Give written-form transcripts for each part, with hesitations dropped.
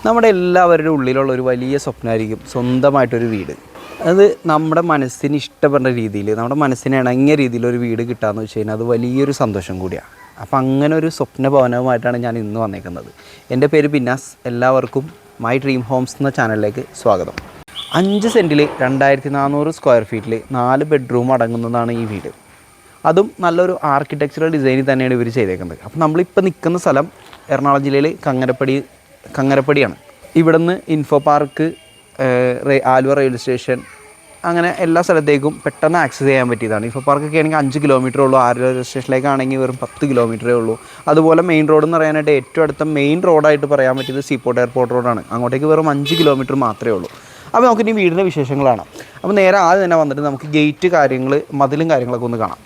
നമ്മുടെ എല്ലാവരുടെ ഉള്ളിലുള്ള ഒരു വലിയ സ്വപ്നമായിരിക്കും സ്വന്തമായിട്ടൊരു വീട്. അത് നമ്മുടെ മനസ്സിന് ഇഷ്ടപ്പെടുന്ന രീതിയിൽ, നമ്മുടെ മനസ്സിന് ഇണങ്ങിയ രീതിയിലൊരു വീട് കിട്ടുകയെന്ന് വെച്ച് കഴിഞ്ഞാൽ അത് വലിയൊരു സന്തോഷം കൂടിയാണ്. അപ്പോൾ അങ്ങനെ ഒരു സ്വപ്ന ഭവനവുമായിട്ടാണ് ഞാൻ ഇന്ന് വന്നേക്കുന്നത്. എൻ്റെ പേര് ബിനാസ്. എല്ലാവർക്കും മൈ ഡ്രീം ഹോംസ് എന്ന ചാനലിലേക്ക് സ്വാഗതം. 5 സെൻറ്റിൽ 2400 സ്ക്വയർ ഫീറ്റിൽ 4 ബെഡ്റൂം അടങ്ങുന്നതാണ് ഈ വീട്. അതും നല്ലൊരു ആർക്കിടെക്ചറൽ ഡിസൈനിൽ തന്നെയാണ് ഇവർ ചെയ്തേക്കുന്നത്. അപ്പോൾ നമ്മളിപ്പോൾ നിൽക്കുന്ന സ്ഥലം എറണാകുളം ജില്ലയിൽ കങ്ങരപ്പടിയാണ്. ഇവിടുന്ന് info park, Aluva railway station, അങ്ങനെ എല്ലാ സ്ഥലത്തേക്കും പെട്ടെന്ന് ആക്സസ് ചെയ്യാൻ പറ്റിയതാണ്. ഇൻഫോ പാർക്കൊക്കെ ആണെങ്കിൽ 5 കിലോമീറ്റർ ഉള്ളൂ. ആലുവ റെയിൽവേ സ്റ്റേഷനിലേക്കാണെങ്കിൽ വെറും 10 കിലോമീറ്ററേ ഉള്ളൂ. അതുപോലെ മെയിൻ റോഡ് എന്ന് പറയാനായിട്ട് ഏറ്റവും അടുത്ത മെയിൻ റോഡായിട്ട് പറയാൻ പറ്റിയത് സീപോർട്ട് എയർപോർട്ട് റോഡാണ്. അങ്ങോട്ടേക്ക് വെറും 5 കിലോമീറ്റർ മാത്രമേ ഉള്ളൂ. അപ്പോൾ നമുക്കിനി വീടിൻ്റെ വിശേഷങ്ങളാണ്. അപ്പോൾ നേരെ ആദ്യം തന്നെ വന്നിട്ട് നമുക്ക് ഗേറ്റ് കാര്യങ്ങൾ, മതിലും കാര്യങ്ങളൊക്കെ ഒന്ന് കാണാം.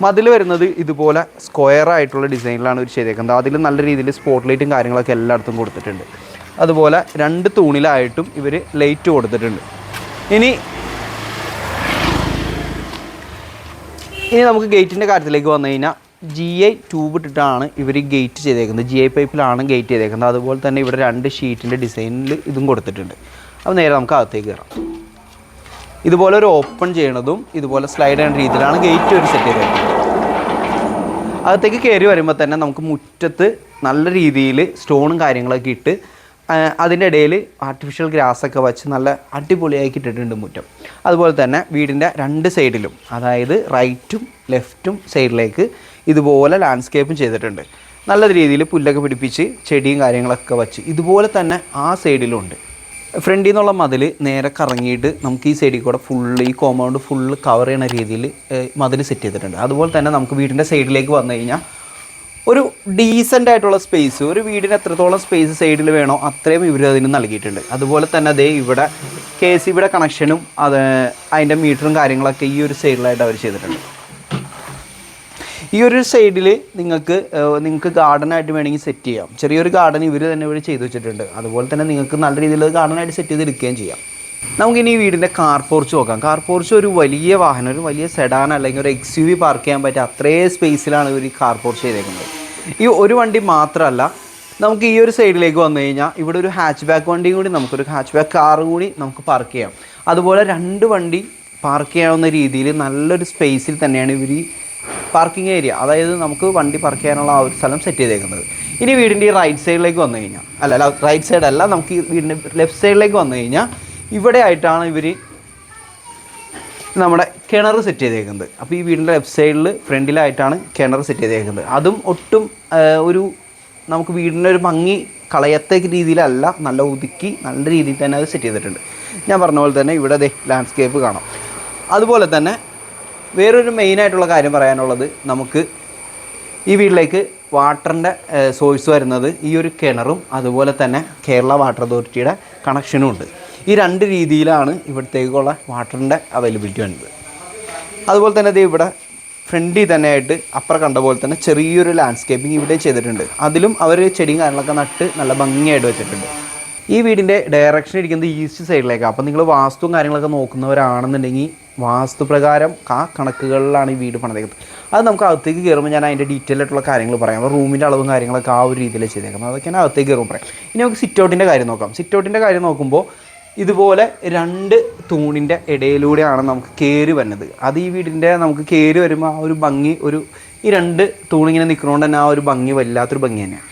മതിൽ വരുന്നത് ഇതുപോലെ സ്ക്വയർ ആയിട്ടുള്ള ഡിസൈനിലാണ് ഇവർ ചെയ്തേക്കുന്നത്. അതിൽ നല്ല രീതിയിൽ സ്പോട്ട് ലൈറ്റും കാര്യങ്ങളൊക്കെ എല്ലായിടത്തും കൊടുത്തിട്ടുണ്ട്. അതുപോലെ 2 തൂണിലായിട്ടും ഇവർ ലൈറ്റ് കൊടുത്തിട്ടുണ്ട്. ഇനി നമുക്ക് ഗേറ്റിൻ്റെ കാര്യത്തിലേക്ക് വന്നു കഴിഞ്ഞാൽ GI ട്യൂബ് ഇട്ടിട്ടാണ് ഇവർ ഗേറ്റ് ചെയ്തേക്കുന്നത്. GI പൈപ്പിലാണ് ഗേറ്റ് ചെയ്തേക്കുന്നത്. അതുപോലെ തന്നെ ഇവിടെ 2 ഷീറ്റിൻ്റെ ഡിസൈനിൽ ഇതും കൊടുത്തിട്ടുണ്ട്. അപ്പോൾ നേരെ നമുക്ക് അകത്തേക്ക് കയറാം. ഇതുപോലെ ഒരു ഓപ്പൺ ചെയ്യണതും ഇതുപോലെ സ്ലൈഡ് ചെയ്യുന്ന രീതിയിലാണ് ഗേറ്റ് ഒരു സെറ്റ് ചെയ്തേക്കുന്നത്. അകത്തേക്ക് കയറി വരുമ്പോൾ തന്നെ നമുക്ക് മുറ്റത്ത് നല്ല രീതിയിൽ സ്റ്റോണും കാര്യങ്ങളൊക്കെ ഇട്ട് അതിൻ്റെ ഇടയിൽ ആർട്ടിഫിഷ്യൽ ഗ്രാസൊക്കെ വെച്ച് നല്ല അടിപൊളിയാക്കി ഇട്ടിട്ടുണ്ട് മുറ്റം. അതുപോലെ തന്നെ വീടിൻ്റെ 2 സൈഡിലും, അതായത് റൈറ്റും ലെഫ്റ്റും സൈഡിലേക്ക് ഇതുപോലെ ലാൻഡ്സ്കേപ്പും ചെയ്തിട്ടുണ്ട്. നല്ല രീതിയിൽ പുല്ലൊക്കെ പിടിപ്പിച്ച് ചെടിയും കാര്യങ്ങളൊക്കെ വെച്ച് ഇതുപോലെ തന്നെ ആ സൈഡിലുണ്ട്. ഫ്രണ്ടിൽ നിന്നുള്ള മതിൽ നേരെ കറങ്ങിയിട്ട് നമുക്ക് ഈ സൈഡിൽ കൂടെ ഫുള്ള്, ഈ കോമ്പൗണ്ട് ഫുള്ള് കവർ ചെയ്യുന്ന രീതിയിൽ മതിൽ സെറ്റ് ചെയ്തിട്ടുണ്ട്. അതുപോലെ തന്നെ നമുക്ക് വീടിൻ്റെ സൈഡിലേക്ക് വന്നു കഴിഞ്ഞാൽ ഒരു ഡീസൻ്റ് ആയിട്ടുള്ള സ്പേസ്, ഒരു വീടിന് എത്രത്തോളം സ്പേസ് സൈഡിൽ വേണോ അത്രയും ഇവർ അതിന് നൽകിയിട്ടുണ്ട്. അതുപോലെ തന്നെ അതേ ഇവിടെ KCBയുടെ കണക്ഷനും അതിൻ്റെ മീറ്ററും കാര്യങ്ങളൊക്കെ ഈ ഒരു സൈഡിലായിട്ട് അവർ ചെയ്തിട്ടുണ്ട്. ഈ ഒരു സൈഡിൽ നിങ്ങൾക്ക് ഗാർഡനായിട്ട് വേണമെങ്കിൽ സെറ്റ് ചെയ്യാം. ചെറിയൊരു ഗാർഡൻ ഇവർ ചെയ്തു വെച്ചിട്ടുണ്ട്. അതുപോലെ തന്നെ നിങ്ങൾക്ക് നല്ല രീതിയിൽ ഗാർഡനായിട്ട് സെറ്റ് ചെയ്ത് എടുക്കുകയും ചെയ്യാം. നമുക്കിനി ഈ വീടിൻ്റെ കാർ പോർച്ച് നോക്കാം. കാർ പോർച്ച് ഒരു വലിയ വാഹനം, ഒരു വലിയ സെഡാൻ അല്ലെങ്കിൽ ഒരു XUV പാർക്ക് ചെയ്യാൻ പറ്റിയ അത്രയും സ്പേസിലാണ് ഇവർ ഈ കാർ പോർച്ച് ചെയ്തേക്കുന്നത്. ഈ ഒരു വണ്ടി മാത്രമല്ല, നമുക്ക് ഈ ഒരു സൈഡിലേക്ക് വന്നു കഴിഞ്ഞാൽ ഇവിടെ ഒരു ഹാച്ച് ബാക്ക് വണ്ടിയും കൂടി, നമുക്കൊരു ഹാച്ച് ബാക്ക് കാറും കൂടി നമുക്ക് പാർക്ക് ചെയ്യാം. അതുപോലെ 2 വണ്ടി പാർക്ക് ചെയ്യാവുന്ന രീതിയിൽ നല്ലൊരു സ്പേസിൽ തന്നെയാണ് ഇവർ ഈ പാർക്കിംഗ് ഏരിയ, അതായത് നമുക്ക് വണ്ടി പാർക്ക് ചെയ്യാനുള്ള ആ ഒരു സ്ഥലം സെറ്റ് ചെയ്തേക്കുന്നത്. ഇനി വീടിൻ്റെ ഈ റൈറ്റ് സൈഡിലേക്ക് വന്നു കഴിഞ്ഞാൽ, റൈറ്റ് സൈഡല്ല, നമുക്ക് ഈ വീടിൻ്റെ ലെഫ്റ്റ് സൈഡിലേക്ക് വന്നു കഴിഞ്ഞാൽ ഇവിടെ ആയിട്ടാണ് ഇവർ നമ്മുടെ കിണർ സെറ്റ് ചെയ്തേക്കുന്നത്. അപ്പോൾ ഈ വീടിൻ്റെ ലെഫ്റ്റ് സൈഡിൽ ഫ്രണ്ടിലായിട്ടാണ് കിണർ സെറ്റ് ചെയ്തേക്കുന്നത്. അതും ഒട്ടും നമുക്ക് വീടിൻ്റെ ഒരു ഭംഗി കളയത്തക്ക രീതിയിലല്ല, നല്ല ഒതുക്കി നല്ല രീതിയിൽ തന്നെ അത് സെറ്റ് ചെയ്തിട്ടുണ്ട്. ഞാൻ പറഞ്ഞ പോലെ തന്നെ ഇവിടെ ലാൻഡ്സ്കേപ്പ് കാണാം. അതുപോലെ തന്നെ വേറൊരു മെയിനായിട്ടുള്ള കാര്യം പറയാനുള്ളത്, നമുക്ക് ഈ വീട്ടിലേക്ക് വാട്ടറിൻ്റെ സോഴ്സ് വരുന്നത് ഈ ഒരു കിണറും അതുപോലെ തന്നെ കേരള വാട്ടർ അതോറിറ്റിയുടെ കണക്ഷനും ഉണ്ട്. ഈ 2 രീതിയിലാണ് ഇവിടത്തേക്കുള്ള വാട്ടറിൻ്റെ അവൈലബിലിറ്റി വരുന്നത്. അതുപോലെ തന്നെ ഇത് ഇവിടെ ഫ്രണ്ടിൽ തന്നെ ആയിട്ട് അപ്പുറം കണ്ട പോലെ തന്നെ ചെറിയൊരു ലാൻഡ്സ്കേപ്പിംഗ് ഇവിടെ ചെയ്തിട്ടുണ്ട്. അതിലും അവർ ചെടിയും കാര്യങ്ങളൊക്കെ നട്ട് നല്ല ഭംഗിയായിട്ട് വെച്ചിട്ടുണ്ട്. ഈ വീടിൻ്റെ ഡയറക്ഷൻ ഇരിക്കുന്നത് ഈസ്റ്റ് സൈഡിലേക്കാണ്. അപ്പോൾ നിങ്ങൾ വാസ്തുവും കാര്യങ്ങളൊക്കെ നോക്കുന്നവരാണെന്നുണ്ടെങ്കിൽ വാസ്തുപ്രകാരം ആ കണക്കുകളിലാണ് ഈ വീട് പണിതേക്കുന്നത്. അത് നമുക്ക് അകത്തേക്ക് കയറുമ്പോൾ ഞാൻ അതിൻ്റെ ഡീറ്റെയിൽ ആയിട്ടുള്ള കാര്യങ്ങൾ പറയാം. റൂമിൻ്റെ അളവും കാര്യങ്ങളൊക്കെ ആ ഒരു രീതിയിൽ ചെയ്തേക്കുന്നത്. അതൊക്കെയാണ് അകത്തേക്ക് കയറുമ്പോൾ പറയാം. ഇനി നമുക്ക് സിറ്റൗട്ടിൻ്റെ കാര്യം നോക്കാം. സിറ്റൗട്ടിൻ്റെ കാര്യം നോക്കുമ്പോൾ ഇതുപോലെ 2 തൂണിൻ്റെ ഇടയിലൂടെയാണ് നമുക്ക് കയറി വരുന്നത്. അത് ഈ വീടിൻ്റെ നമുക്ക് കയറി വരുമ്പോൾ ആ ഒരു ഭംഗി, ഈ 2 തൂണിങ്ങനെ നിൽക്കുന്നതുകൊണ്ട് തന്നെ ആ ഒരു ഭംഗി വല്ലാത്തൊരു ഭംഗി തന്നെയാണ്.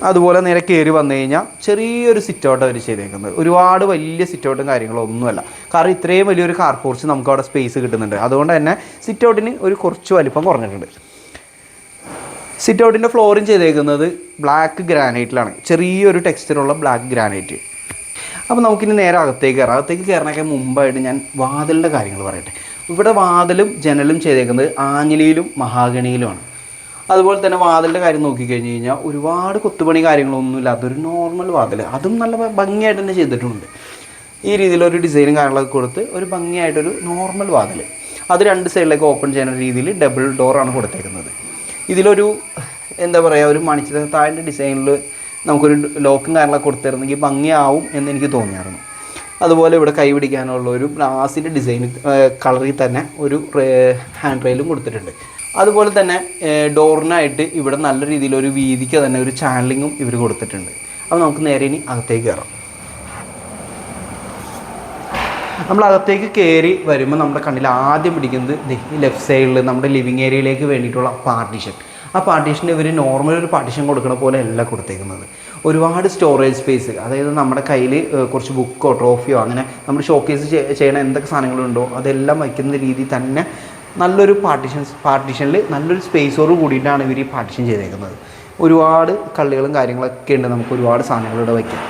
അതുപോലെ നേരെ കയറി വന്നു കഴിഞ്ഞാൽ ചെറിയൊരു സിറ്റൗട്ട് അവർ ചെയ്തേക്കുന്നത്. ഒരുപാട് വലിയ സിറ്റൗട്ടും കാര്യങ്ങളൊന്നുമല്ല. കാരണം ഇത്രയും വലിയൊരു കാർ പോർച്ച് നമുക്ക് അവിടെ സ്പേസ് കിട്ടുന്നുണ്ട്. അതുകൊണ്ട് തന്നെ സിറ്റൗട്ടിന് കുറച്ച് വലിപ്പം കുറഞ്ഞിട്ടുണ്ട്. സിറ്റൗട്ടിൻ്റെ ഫ്ലോറിങ് ചെയ്തേക്കുന്നത് ബ്ലാക്ക് ഗ്രാനൈറ്റിലാണ്. ചെറിയൊരു ടെക്സ്ചറുള്ള ബ്ലാക്ക് ഗ്രാനൈറ്റ്. അപ്പോൾ നമുക്കിനി നേരെ അകത്തേക്ക് കയറാം. അകത്തേക്ക് കയറാനൊക്കെ മുമ്പായിട്ട് ഞാൻ വാതിലിൻ്റെ കാര്യങ്ങൾ പറയട്ടെ. ഇവിടെ വാതിലും ജനലും ചെയ്തേക്കുന്നത് ആഞ്ഞിലിയിലും മഹാഗണിയിലുമാണ്. അതുപോലെ തന്നെ വാതിലിൻ്റെ കാര്യം നോക്കിക്കഴിഞ്ഞ് കഴിഞ്ഞാൽ ഒരുപാട് കൊത്തുപണി കാര്യങ്ങളൊന്നുമില്ല. അതൊരു നോർമൽ വാതിൽ, അതും നല്ല ഭംഗിയായിട്ട് തന്നെ ചെയ്തിട്ടുണ്ട്. ഈ രീതിയിലൊരു ഡിസൈനും കാര്യങ്ങളൊക്കെ കൊടുത്ത് ഒരു ഭംഗിയായിട്ടൊരു നോർമൽ വാതിൽ. അത് 2 സൈഡിലേക്ക് ഓപ്പൺ ചെയ്യുന്ന രീതിയിൽ ഡബിൾ ഡോറാണ് കൊടുത്തേക്കുന്നത്. ഇതിലൊരു ഒരു മണിച്ചിത്രത്താഴിൻ്റെ ഡിസൈനിൽ നമുക്കൊരു ലോക്കും കാര്യങ്ങളൊക്കെ കൊടുത്തിരുന്നെങ്കിൽ ഭംഗിയാവും എന്ന് എനിക്ക് തോന്നിയായിരുന്നു. അതുപോലെ ഇവിടെ കൈ പിടിക്കാനുള്ള ഒരു ഗ്ലാസിൻ്റെ ഡിസൈൻ കളറിൽ തന്നെ ഒരു ഹാൻഡ് റെയിലും കൊടുത്തിട്ടുണ്ട്. അതുപോലെ തന്നെ ഡോറിനായിട്ട് ഇവിടെ നല്ല രീതിയിലൊരു വീതിക്ക് തന്നെ ഒരു ചാനലിങ്ങും ഇവർ കൊടുത്തിട്ടുണ്ട്. അപ്പോൾ നമുക്ക് നേരെ ഇനി അകത്തേക്ക് കയറാം. നമ്മൾ അകത്തേക്ക് കയറി വരുമ്പോൾ നമ്മുടെ കണ്ണിൽ ആദ്യം പിടിക്കുന്നത് ഈ ലെഫ്റ്റ് സൈഡിൽ നമ്മുടെ ലിവിങ് ഏരിയയിലേക്ക് വേണ്ടിയിട്ടുള്ള പാർട്ടീഷൻ. ആ പാർട്ടീഷന് ഇവർ നോർമൽ ഒരു പാർട്ടീഷൻ കൊടുക്കുന്ന പോലെ അല്ല കൊടുത്തേക്കുന്നത്. ഒരുപാട് സ്റ്റോറേജ് സ്പേസ്, അതായത് നമ്മുടെ കയ്യിൽ കുറച്ച് ബുക്കോ ട്രോഫിയോ അങ്ങനെ നമ്മൾ ഷോക്കേസ് ചെയ്യണ എന്തൊക്കെ സാധനങ്ങളുണ്ടോ അതെല്ലാം വയ്ക്കുന്ന രീതിയിൽ തന്നെ നല്ലൊരു പാർട്ടീഷനിൽ നല്ലൊരു സ്പേസോട് കൂടിയിട്ടാണ് ഇവർ ഈ പാർട്ടീഷൻ ചെയ്തേക്കുന്നത്. ഒരുപാട് കള്ളികളും കാര്യങ്ങളൊക്കെ ഉണ്ട്, നമുക്ക് ഒരുപാട് സാധനങ്ങളിവിടെ വയ്ക്കാം.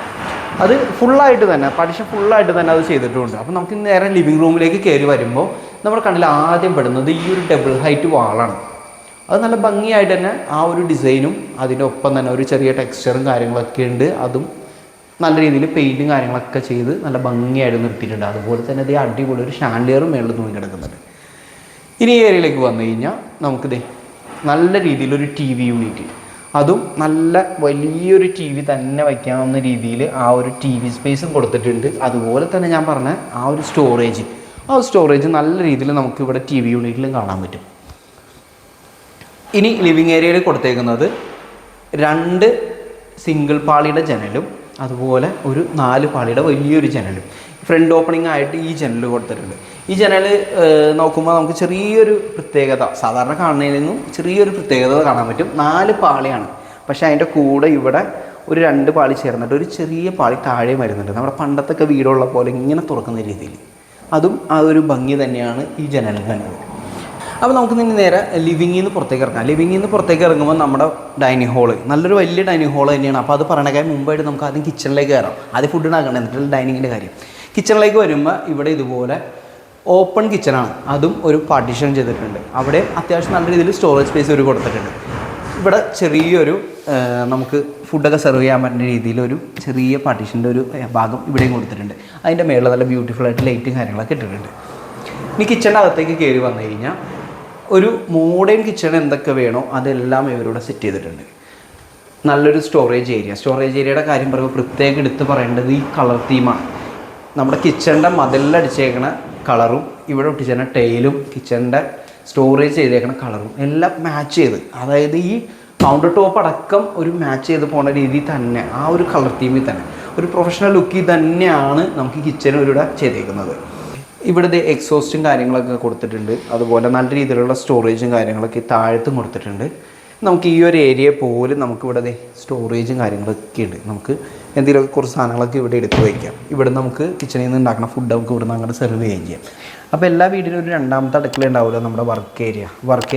അത് ഫുള്ളായിട്ട് തന്നെ പാർട്ടീഷൻ ഫുള്ളായിട്ട് തന്നെ അത് ചെയ്തിട്ടുമുണ്ട്. അപ്പോൾ നമുക്ക് നേരെ ലിവിങ് റൂമിലേക്ക് കയറി വരുമ്പോൾ നമ്മുടെ കണ്ണിൽ ആദ്യം പെടുന്നത് ഈ ഒരു ഡബിൾ ഹൈറ്റ് വാളാണ്. അത് നല്ല ഭംഗിയായിട്ട് തന്നെ ആ ഒരു ഡിസൈനും അതിൻ്റെ ഒപ്പം തന്നെ ഒരു ചെറിയ ടെക്സ്ചറും കാര്യങ്ങളൊക്കെ ഉണ്ട്. അതും നല്ല രീതിയിൽ പെയിൻറ്റും കാര്യങ്ങളൊക്കെ ചെയ്ത് നല്ല ഭംഗിയായിട്ട് നിർത്തിയിട്ടുണ്ട്. അതുപോലെ തന്നെ ഇത് അടിപൊളി ഒരു ഷാൻഡിയറും മേളിൽ തൂങ്ങി കിടക്കുന്നുണ്ട്. ഇനി ഈ ഏരിയയിലേക്ക് വന്നു കഴിഞ്ഞാൽ നമുക്കിത് നല്ല രീതിയിലൊരു ടി വി യൂണിറ്റ്, അതും നല്ല വലിയൊരു ടി വി തന്നെ വയ്ക്കാവുന്ന രീതിയിൽ ആ ഒരു ടി വി സ്പേസും കൊടുത്തിട്ടുണ്ട്. അതുപോലെ തന്നെ ഞാൻ പറഞ്ഞ ആ ഒരു സ്റ്റോറേജ് നല്ല രീതിയിൽ നമുക്ക് ഇവിടെ ടി വി യൂണിറ്റിലും കാണാൻ പറ്റും. ഇനി ലിവിങ് ഏരിയയിൽ കൊടുത്തേക്കുന്നത് 2 സിംഗിൾ പാളിയുടെ ജനലും അതുപോലെ ഒരു 4 പാളിയുടെ വലിയൊരു ജനലും. ഫ്രണ്ട് ഓപ്പണിംഗ് ആയിട്ട് ഈ ജനൽ കൊടുത്തിട്ടുണ്ട്. ഈ ജനൽ നോക്കുമ്പോൾ നമുക്ക് ചെറിയൊരു പ്രത്യേകത, സാധാരണ കാണുന്നതിൽ നിന്നും ചെറിയൊരു പ്രത്യേകത കാണാൻ പറ്റും. 4 പാളിയാണ്, പക്ഷേ അതിൻ്റെ കൂടെ ഇവിടെ ഒരു 2 പാളി ചേർന്നിട്ട് ഒരു ചെറിയ പാളി താഴെ വരുന്നുണ്ട്. നമ്മുടെ പണ്ടത്തൊക്കെ വീടുള്ള പോലെ ഇങ്ങനെ തുറക്കുന്ന രീതിയിൽ. അതും ആ ഒരു ഭംഗി തന്നെയാണ് ഈ ജനലിന് തന്നെ. അപ്പോൾ നമുക്ക് ഇനി നേരെ ലിവിങ്ങിൽ നിന്ന് പുറത്തേക്ക് ഇറങ്ങാം. ലിവിങ്ങിൽ നിന്ന് പുറത്തേക്ക് ഇറങ്ങുമ്പോൾ നമ്മുടെ ഡൈനിങ് ഹോള് നല്ലൊരു വലിയ ഡൈനിങ് ഹോൾ തന്നെയാണ്. അപ്പോൾ അത് പറയണക്കായി മുമ്പായിട്ട് നമുക്ക് ആദ്യം കിച്ചണിലേക്ക് കയറാം. ആദ്യം ഫുഡ് ഉണ്ടാക്കണം, എന്നിട്ട് ഡൈനിങ്ങിൻ്റെ കാര്യം. കിച്ചണിലേക്ക് വരുമ്പോൾ ഇവിടെ ഇതുപോലെ ഓപ്പൺ കിച്ചണാണ്, അതും ഒരു പാർട്ടീഷൻ ചെയ്തിട്ടുണ്ട്. അവിടെ അത്യാവശ്യം നല്ല രീതിയിൽ സ്റ്റോറേജ് സ്പേസ് ഒരു കൊടുത്തിട്ടുണ്ട്. ഇവിടെ ചെറിയൊരു നമുക്ക് ഫുഡൊക്കെ സെർവ് ചെയ്യാൻ പറ്റുന്ന രീതിയിലൊരു ചെറിയ പാർട്ടീഷൻ്റെ ഒരു ഭാഗം ഇവിടെയും കൊടുത്തിട്ടുണ്ട്. അതിൻ്റെ മേളിൽ നല്ല ബ്യൂട്ടിഫുള്ളായിട്ട് ലൈറ്റും കാര്യങ്ങളൊക്കെ ഇട്ടിട്ടുണ്ട്. ഇനി കിച്ചണിൻ്റെ അകത്തേക്ക് കയറി വന്നു കഴിഞ്ഞാൽ ഒരു മോഡേൺ കിച്ചൺ എന്തൊക്കെ വേണോ അതെല്ലാം ഇവരോട് സെറ്റ് ചെയ്തിട്ടുണ്ട്. നല്ലൊരു സ്റ്റോറേജ് ഏരിയയുടെ കാര്യം പറയുമ്പോൾ പ്രത്യേകം എടുത്ത് പറയേണ്ടത് ഈ കളർ തീമാണ്. നമ്മുടെ കിച്ചണിൻ്റെ മതിലടിച്ചേക്കണ കളറും ഇവിടെ ഒട്ടിച്ചേക്കണ ടൈലും കിച്ചണിൻ്റെ സ്റ്റോറേജ് ചെയ്തേക്കണ കളറും എല്ലാം മാച്ച് ചെയ്ത്, അതായത് ഈ കൗണ്ടർ ടോപ്പ് അടക്കം ഒരു മാച്ച് ചെയ്ത് പോകുന്ന രീതിയിൽ തന്നെ ആ ഒരു കളർ തീമിൽ തന്നെ ഒരു പ്രൊഫഷണൽ ലുക്കിൽ തന്നെയാണ് നമുക്ക് കിച്ചൺ ഇവിടെ ചെയ്തേക്കുന്നത്. ഇവിടുത്തെ എക്സോസ്റ്റും കാര്യങ്ങളൊക്കെ കൊടുത്തിട്ടുണ്ട്. അതുപോലെ നല്ല രീതിയിലുള്ള സ്റ്റോറേജും കാര്യങ്ങളൊക്കെ താഴത്തും കൊടുത്തിട്ടുണ്ട്. നമുക്ക് ഈ ഒരു ഏരിയ പോലും നമുക്കിവിടെ സ്റ്റോറേജും കാര്യങ്ങളൊക്കെ ഉണ്ട്. നമുക്ക് എന്തെങ്കിലുമൊക്കെ കുറച്ച് സാധനങ്ങളൊക്കെ ഇവിടെ എടുത്ത് വയ്ക്കാം. ഇവിടെ നമുക്ക് കിച്ചണിൽ നിന്ന് ഉണ്ടാക്കുന്ന ഫുഡ് നമുക്ക് ഇവിടെ നിന്ന് അങ്ങോട്ട് സെർവ് ചെയ്യുകയും ചെയ്യാം. അപ്പോൾ എല്ലാ വീടിനും ഒരു 2ാമത്തെ അടുക്കള ഉണ്ടാവില്ല നമ്മുടെ വർക്ക്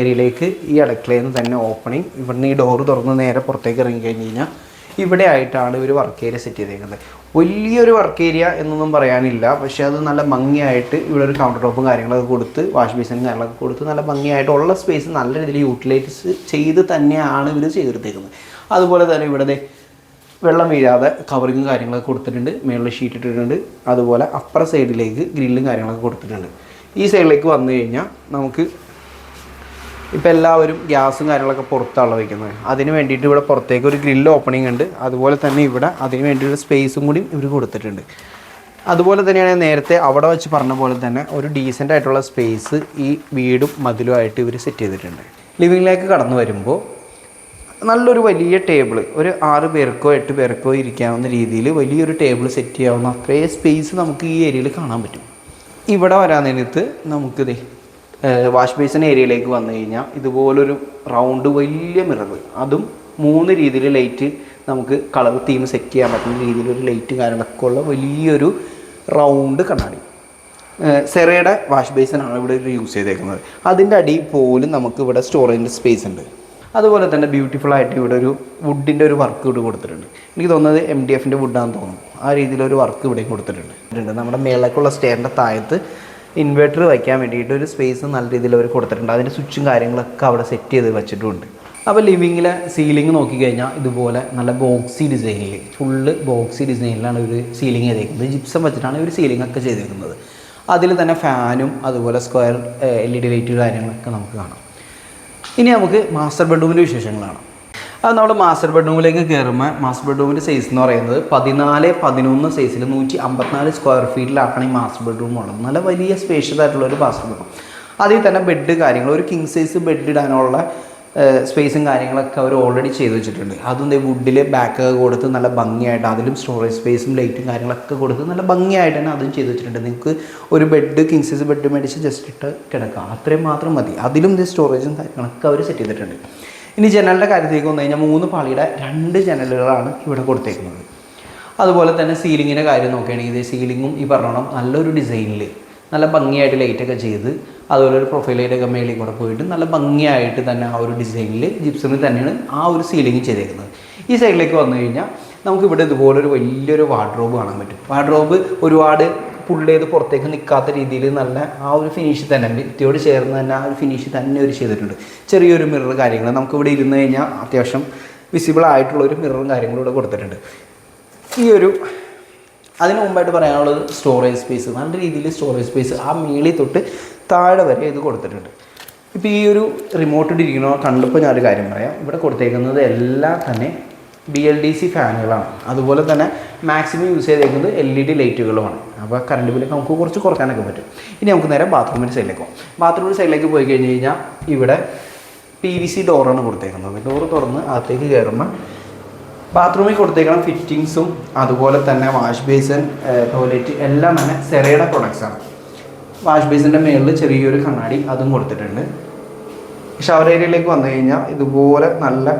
ഏരിയയിലേക്ക് ഈ അടുക്കളയിൽ നിന്ന് തന്നെ ഓപ്പണിങ്. ഇവിടുന്ന് ഈ ഡോറ് തുറന്ന് നേരെ പുറത്തേക്ക് ഇറങ്ങി കഴിഞ്ഞ് കഴിഞ്ഞാൽ ഇവിടെ ആയിട്ടാണ് ഒരു വർക്ക് ഏരിയ സെറ്റ് ചെയ്തേക്കുന്നത്. വലിയൊരു വർക്ക് ഏരിയ എന്നൊന്നും പറയാനില്ല, പക്ഷേ അത് നല്ല ഭംഗിയായിട്ട് ഇവിടെ ഒരു കൗണ്ടർ ടോപ്പും കാര്യങ്ങളൊക്കെ കൊടുത്ത് വാഷ് ബേസിനും കാര്യങ്ങളൊക്കെ കൊടുത്ത് നല്ല ഭംഗിയായിട്ടുള്ള സ്പേസ് നല്ല രീതിയിൽ യൂട്ടിലൈസ് ചെയ്ത് തന്നെയാണ് ഇവർ ചെയ്തെടുത്തേക്കുന്നത്. അതുപോലെ തന്നെ ഇവിടെ വെള്ളം വീഴാതെ കവറിങ്ങും കാര്യങ്ങളൊക്കെ കൊടുത്തിട്ടുണ്ട്. മേളിൽ ഷീറ്റ് ഇട്ടിട്ടുണ്ട്. അതുപോലെ അപ്പുറ സൈഡിലേക്ക് ഗ്രില്ലും കാര്യങ്ങളൊക്കെ കൊടുത്തിട്ടുണ്ട്. ഈ സൈഡിലേക്ക് വന്നു കഴിഞ്ഞാൽ നമുക്ക് ഇപ്പോൾ എല്ലാവരും ഗ്യാസും കാര്യങ്ങളൊക്കെ പുറത്താണ് വയ്ക്കുന്നത്. അതിന് വേണ്ടിയിട്ട് ഇവിടെ പുറത്തേക്ക് ഒരു ഗ്രില്ല് ഓപ്പണിംഗ് ഉണ്ട്. അതുപോലെ തന്നെ ഇവിടെ അതിന് വേണ്ടിയുള്ള സ്പേസും കൂടി ഇവർ കൊടുത്തിട്ടുണ്ട്. അതുപോലെ തന്നെയാണ് നേരത്തെ അവിടെ വെച്ച് പറഞ്ഞ പോലെ തന്നെ ഒരു ഡീസൻ്റ് ആയിട്ടുള്ള സ്പേസ് ഈ വീടും മതിലുമായിട്ട് ഇവർ സെറ്റ് ചെയ്തിട്ടുണ്ട്. ലിവിങ്ങിലേക്ക് കടന്നു വരുമ്പോൾ നല്ലൊരു വലിയ ടേബിൾ, ഒരു 6 പേർക്കോ 8 പേർക്കോ ഇരിക്കാവുന്ന രീതിയിൽ വലിയൊരു ടേബിൾ സെറ്റ് ചെയ്യാവുന്ന അത്രയും സ്പേസ് നമുക്ക് ഈ ഏരിയയിൽ കാണാൻ പറ്റും. ഇവിടെ വരാൻ നേരത്ത് നമുക്കിത് വാഷ് ബേസിൻ ഏരിയയിലേക്ക് വന്നു കഴിഞ്ഞാൽ ഇതുപോലൊരു റൗണ്ട് വലിയ മിറർ, അതും 3 രീതിയിൽ ലൈറ്റ് നമുക്ക് കളർ തീം സെറ്റ് ചെയ്യാൻ പറ്റുന്ന രീതിയിലൊരു ലൈറ്റ് കാര്യങ്ങളൊക്കെ ഉള്ള വലിയൊരു റൗണ്ട് കണ്ണാടി. സെറയുടെ വാഷ് ബേസിനാണ് ഇവിടെ യൂസ് ചെയ്തേക്കുന്നത്. അതിൻ്റെ അടിയിൽ പോലും നമുക്ക് ഇവിടെ സ്റ്റോറേജിൻ്റെ സ്പേസ് ഉണ്ട്. അതുപോലെ തന്നെ ബ്യൂട്ടിഫുള്ളായിട്ട് ഇവിടെ ഒരു വുഡിൻ്റെ ഒരു വർക്ക് ഇവിടെ കൊടുത്തിട്ടുണ്ട്. എനിക്ക് തോന്നുന്നത് MDFൻ്റെ വുഡാണെന്ന് തോന്നുന്നു. ആ രീതിയിലൊരു വർക്ക് ഇവിടെയും കൊടുത്തിട്ടുണ്ട്. നമ്മുടെ മേലേക്കുള്ള സ്റ്റെയറിൻ്റെ താഴത്ത് ഇൻവെർട്ടർ വയ്ക്കാൻ വേണ്ടിയിട്ട് ഒരു സ്പേസ് നല്ല രീതിയിൽ അവർ കൊടുത്തിട്ടുണ്ട്. അതിൻ്റെ സ്വിച്ചും കാര്യങ്ങളൊക്കെ അവിടെ സെറ്റ് ചെയ്ത് വെച്ചിട്ടുണ്ട്. അപ്പോൾ ലിവിങ്ങിലെ സീലിംഗ് നോക്കിക്കഴിഞ്ഞാൽ ഇതുപോലെ നല്ല ബോക്സി ഡിസൈനിൽ, ഫുള്ള് ബോക്സി ഡിസൈനിലാണ് ഒരു സീലിംഗ് ചെയ്തേക്കുന്നത്. ജിപ്സം വെച്ചിട്ടാണ് ഇവർ സീലിംഗ് ഒക്കെ ചെയ്തേക്കുന്നത്. അതിൽ തന്നെ ഫാനും അതുപോലെ സ്ക്വയർ LED ലൈറ്റ് കാര്യങ്ങളൊക്കെ നമുക്ക് കാണാം. ഇനി നമുക്ക് മാസ്റ്റർ ബെഡ്റൂമിൻ്റെ വിശേഷങ്ങളാണ്. അത് നമ്മൾ മാസ്റ്റർ ബെഡ്റൂമിലേക്ക് കയറുമ്പോൾ മാസ്റ്റർ ബെഡ്റൂമിൻ്റെ സൈസ് എന്ന് പറയുന്നത് 14x11 സൈസിൽ 154 സ്ക്വയർ ഫീറ്റിലാണ് ഈ മാസ്റ്റർ ബെഡ്റൂം ഉള്ളത്. നല്ല വലിയ സ്പേഷ്യസ് ആയിട്ടുള്ളൊരു മാസ്റ്റർ ബെഡ്റൂം. അതിൽ തന്നെ ബെഡ് കാര്യങ്ങൾ, ഒരു കിങ് സൈസ് ബെഡ് ഇടാനുള്ള സ്പേസും കാര്യങ്ങളൊക്കെ അവർ ഓൾറെഡി ചെയ്ത് വെച്ചിട്ടുണ്ട്. അതും വുഡിൽ ബാക്ക് കൊടുത്ത് നല്ല ഭംഗിയായിട്ട് അതിലും സ്റ്റോറേജ് സ്പേസും ലൈറ്റും കാര്യങ്ങളൊക്കെ കൊടുത്ത് നല്ല ഭംഗിയായിട്ട് തന്നെ അതും ചെയ്ത് വെച്ചിട്ടുണ്ട്. നിങ്ങൾക്ക് ഒരു ബെഡ് കിങ് സൈസ് ബെഡ് മേടിച്ച് ജസ്റ്റ് ഇട്ട് കിടക്കാം, അത്രയും മാത്രം മതി. അതിലും സ്റ്റോറേജും കാര്യങ്ങളൊക്കെ അവർ സെറ്റ് ചെയ്തിട്ടുണ്ട്. ഇനി ജനലിൻ്റെ കാര്യത്തിലേക്ക് വന്നു കഴിഞ്ഞാൽ 3 പാളിയുടെ 2 ജനലുകളാണ് ഇവിടെ കൊടുത്തേക്കുന്നത്. അതുപോലെ തന്നെ സീലിങ്ങിൻ്റെ കാര്യം നോക്കുകയാണെങ്കിൽ സീലിങ്ങും ഈ പറഞ്ഞോണം നല്ലൊരു ഡിസൈനിൽ നല്ല ഭംഗിയായിട്ട് ലൈറ്റൊക്കെ ചെയ്ത് അതുപോലെ ഒരു പ്രൊഫൈൽ ലൈറ്റൊക്കെ മേളിൽ കൂടെ പോയിട്ട് നല്ല ഭംഗിയായിട്ട് തന്നെ ആ ഒരു ഡിസൈനിൽ ജിപ്സമിൽ തന്നെയാണ് ആ ഒരു സീലിംഗ് ചെയ്തേക്കുന്നത്. ഈ സൈഡിലേക്ക് വന്നു കഴിഞ്ഞാൽ നമുക്കിവിടെ ഇതുപോലൊരു വലിയൊരു വാർഡ്രോബ് കാണാൻ പറ്റും. വാർഡ്രോബ് ഒരുപാട് പുള്ളി ചെയ്ത് പുറത്തേക്ക് നിൽക്കാത്ത രീതിയിൽ നല്ല ആ ഒരു ഫിനിഷ് തന്നെ ഭിത്തിയോട് ചേർന്ന് തന്നെ ആ ഒരു ഫിനിഷ് തന്നെ ഒരു ചെയ്തിട്ടുണ്ട്. ചെറിയൊരു മിറർ കാര്യങ്ങൾ നമുക്കിവിടെ ഇരുന്ന് കഴിഞ്ഞാൽ അത്യാവശ്യം വിസിബിൾ ആയിട്ടുള്ളൊരു മിററും കാര്യങ്ങളും ഇവിടെ കൊടുത്തിട്ടുണ്ട്. ഈ ഒരു അതിന് മുമ്പായിട്ട് പറയാനുള്ളത് സ്റ്റോറേജ് സ്പേസ്, നല്ല രീതിയിൽ സ്റ്റോറേജ് സ്പേസ് ആ മേളിൽ തൊട്ട് താഴെ വരെ ഇത് കൊടുത്തിട്ടുണ്ട്. ഇപ്പോൾ ഈ ഒരു റിമോട്ടിൽ ഇരിക്കണോ കണ്ടപ്പോൾ ഞാനൊരു കാര്യം പറയാം. ഇവിടെ കൊടുത്തേക്കുന്നത് എല്ലാം തന്നെ BLDC ഫാനുകളാണ്. അതുപോലെ തന്നെ മാക്സിമം യൂസ് ചെയ്തേക്കുന്നത് LED ലൈറ്റുകളുമാണ്. അപ്പോൾ കറണ്ട് ബില്ലൊക്കെ നമുക്ക് കുറച്ച് കുറയ്ക്കാനൊക്കെ പറ്റും. ഇനി നമുക്ക് നേരെ ബാത്റൂമിൻ്റെ സൈഡിലേക്ക് പോകാം. ബാത്റൂമിൻ്റെ സൈഡിലേക്ക് പോയി കഴിഞ്ഞ് കഴിഞ്ഞാൽ ഇവിടെ PVC ഡോറാണ് കൊടുത്തേക്കുന്നത്. ഡോറ് തുറന്ന് അകത്തേക്ക് കയറുമ്പോൾ ബാത്റൂമിൽ കൊടുത്തേക്കണം ഫിറ്റിങ്സും അതുപോലെ തന്നെ വാഷ് ബേസിൻ ടോയ്ലറ്റ് എല്ലാം തന്നെ സെറയുടെ പ്രൊഡക്ട്സാണ്. വാഷ് ബേസിൻ്റെ മുകളിൽ ചെറിയൊരു കണ്ണാടി അതും കൊടുത്തിട്ടുണ്ട്. ഷവർ ഏരിയയിലേക്ക് വന്നു കഴിഞ്ഞാൽ ഇതുപോലെ നല്ല